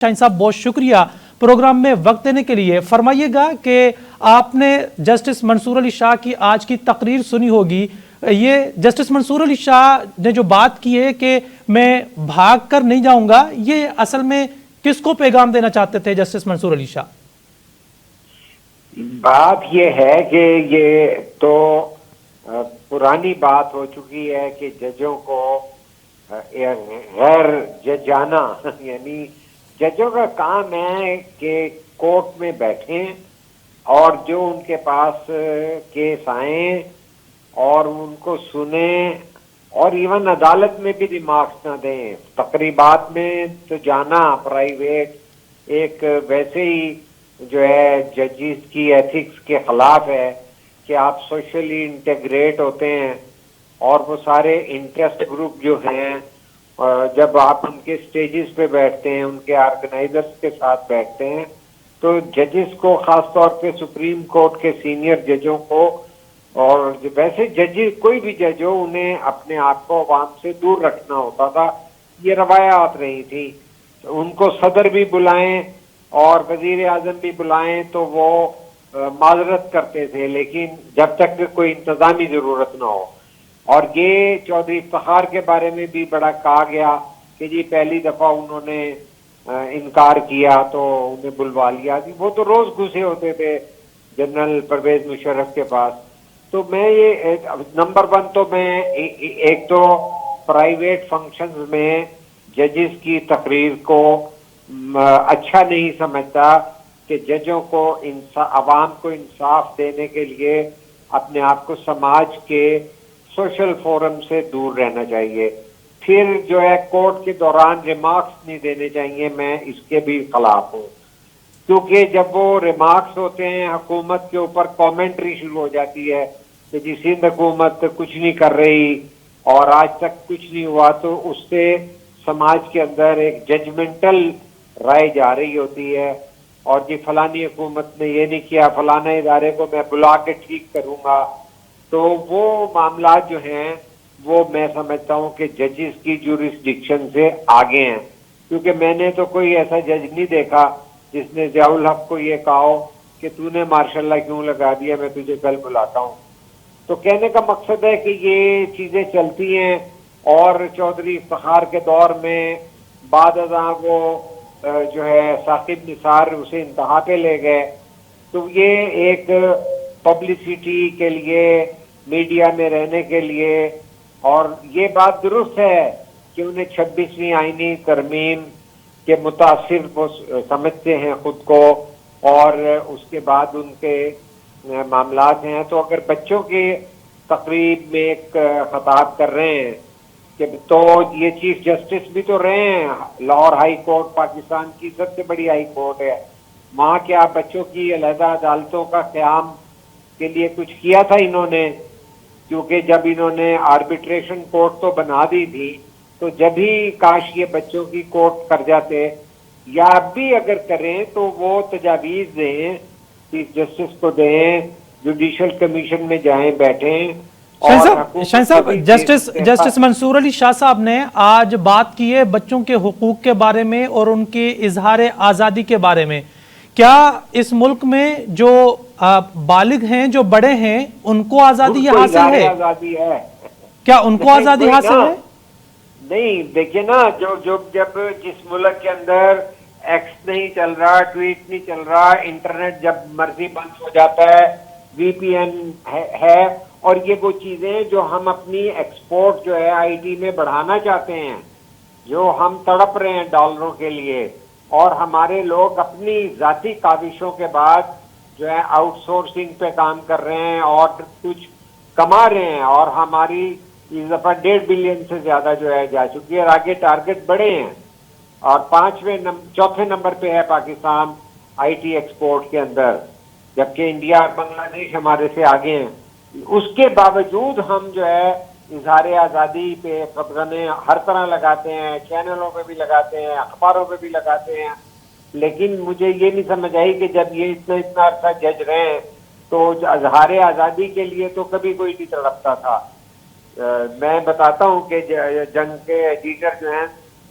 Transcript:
شاہین صاحب بہت شکریہ پروگرام میں وقت دینے کے لیے. فرمائیے گا کہ آپ نے جسٹس منصور علی شاہ کی آج کی تقریر سنی ہوگی. یہ جسٹس منصور علی شاہ نے جو بات کی ہے کہ میں بھاگ کر نہیں جاؤں گا، یہ اصل میں کس کو پیغام دینا چاہتے تھے جسٹس منصور علی شاہ؟ بات یہ ہے کہ یہ تو پرانی بات ہو چکی ہے کہ ججوں کو غیر ججانا یعنی ججوں کا کام ہے کہ کورٹ میں بیٹھیں اور جو ان کے پاس کیس آئیں اور ان کو سنیں اور ایون عدالت میں بھی ریمارکس نہ دیں. تقریبات میں تو جانا پرائیویٹ ایک ویسے ہی جو ہے ججز کی ایتھکس کے خلاف ہے کہ آپ سوشلی انٹیگریٹ ہوتے ہیں اور وہ سارے انٹرسٹ گروپ جو ہیں جب آپ ان کے سٹیجز پہ بیٹھتے ہیں، ان کے آرگنائزرز کے ساتھ بیٹھتے ہیں، تو ججز کو خاص طور پہ سپریم کورٹ کے سینئر ججوں کو اور ویسے ججز کوئی بھی جج ہو انہیں اپنے آپ کو عوام سے دور رکھنا ہوتا تھا. یہ روایات رہی تھی. ان کو صدر بھی بلائیں اور وزیر اعظم بھی بلائیں تو وہ معذرت کرتے تھے، لیکن جب تک کوئی انتظامی ضرورت نہ ہو. اور یہ چودھری افتخار کے بارے میں بھی بڑا کہا گیا کہ جی پہلی دفعہ انہوں نے انکار کیا تو انہیں بلوا لیا. وہ تو روز گھسے ہوتے تھے جنرل پرویز مشرف کے پاس. تو میں یہ نمبر 1 تو میں ایک تو پرائیویٹ فنکشنز میں ججز کی تقریر کو اچھا نہیں سمجھتا کہ ججوں کو عوام کو انصاف دینے کے لیے اپنے آپ کو سماج کے سوشل فورم سے دور رہنا چاہیے. پھر جو ہے کورٹ کے دوران ریمارکس نہیں دینے چاہیے. میں اس کے بھی خلاف ہوں کیونکہ جب وہ ریمارکس ہوتے ہیں حکومت کے اوپر کامنٹری شروع ہو جاتی ہے کہ جی سندھ حکومت کچھ نہیں کر رہی اور آج تک کچھ نہیں ہوا، تو اس سے سماج کے اندر ایک ججمنٹل رائے جا رہی ہوتی ہے اور جی فلانی حکومت نے یہ نہیں کیا، فلانا ادارے کو میں بلا کے ٹھیک کروں گا. تو وہ معاملات جو ہیں وہ میں سمجھتا ہوں کہ ججز کی جورسڈکشن سے آگے ہیں، کیونکہ میں نے تو کوئی ایسا جج نہیں دیکھا جس نے ضیاء الحق کو یہ کہا ہو کہ تو نے ماشاء اللہ کیوں لگا دیا، میں تجھے کل بلاتا ہوں. تو کہنے کا مقصد ہے کہ یہ چیزیں چلتی ہیں. اور چودھری افتخار کے دور میں بعد ازاں وہ جو ہے ثاقب نثار اسے انتہا پہ لے گئے. تو یہ ایک پبلسٹی کے لیے میڈیا میں رہنے کے لیے، اور یہ بات درست ہے کہ انہیں 26ویں آئینی ترمیم کے متاثر وہ سمجھتے ہیں خود کو، اور اس کے بعد ان کے معاملات ہیں. تو اگر بچوں کی تقریب میں ایک خطاب کر رہے ہیں کہ تو یہ چیف جسٹس بھی تو رہے ہیں، لاہور ہائی کورٹ پاکستان کی سب سے بڑی ہائی کورٹ ہے، وہاں کیا بچوں کی علیحدہ عدالتوں کا قیام کے لیے کچھ کیا تھا انہوں نے؟ کیونکہ جب انہوں نے آربیٹریشن کورٹ تو بنا دی تھی تو جب ہی کاش یہ بچوں کی کورٹ کر جاتے، یا اب بھی اگر کریں تو وہ تجاویز دیں، چیف جسٹس کو دیں، جوڈیشل کمیشن میں جائیں بیٹھیں. شاہین صاحب جسٹس منصور علی شاہ صاحب نے آج بات کی ہے بچوں کے حقوق کے بارے میں اور ان کے اظہار آزادی کے بارے میں. کیا اس ملک میں جو بالغ ہیں، جو بڑے ہیں، ان کو آزادی حاصل ہے؟ کیا ان کو آزادی حاصل ہے؟ نہیں، دیکھیے نا، جب جس ملک کے اندر ایکس نہیں چل رہا، ٹویٹ نہیں چل رہا، انٹرنیٹ جب مرضی بند ہو جاتا ہے، وی پی این ہے، اور یہ وہ چیزیں جو ہم اپنی ایکسپورٹ جو ہے آئی ٹی میں بڑھانا چاہتے ہیں، جو ہم تڑپ رہے ہیں ڈالروں کے لیے، اور ہمارے لوگ اپنی ذاتی کاوشوں کے بعد جو ہے آؤٹ سورسنگ پہ کام کر رہے ہیں اور کچھ کما رہے ہیں، اور ہماری اس دفعہ 1.5 بلین سے زیادہ جو ہے جا چکی ہے، اور آگے ٹارگٹ بڑے ہیں. اور چوتھے نمبر پہ ہے پاکستان آئی ٹی ایکسپورٹ کے اندر، جبکہ انڈیا اور بنگلہ دیش ہمارے سے آگے ہیں. اس کے باوجود ہم جو ہے اظہار آزادی پہ قدغنیں ہر طرح لگاتے ہیں، چینلوں پہ بھی لگاتے ہیں، اخباروں پہ بھی لگاتے ہیں. لیکن مجھے یہ نہیں سمجھ آئی کہ جب یہ اتنا عرصہ جج رہے ہیں تو اظہار آزادی کے لیے تو کبھی کوئی نہیں تڑپتا تھا. میں بتاتا ہوں کہ جنگ کے ایڈیٹر جو ہیں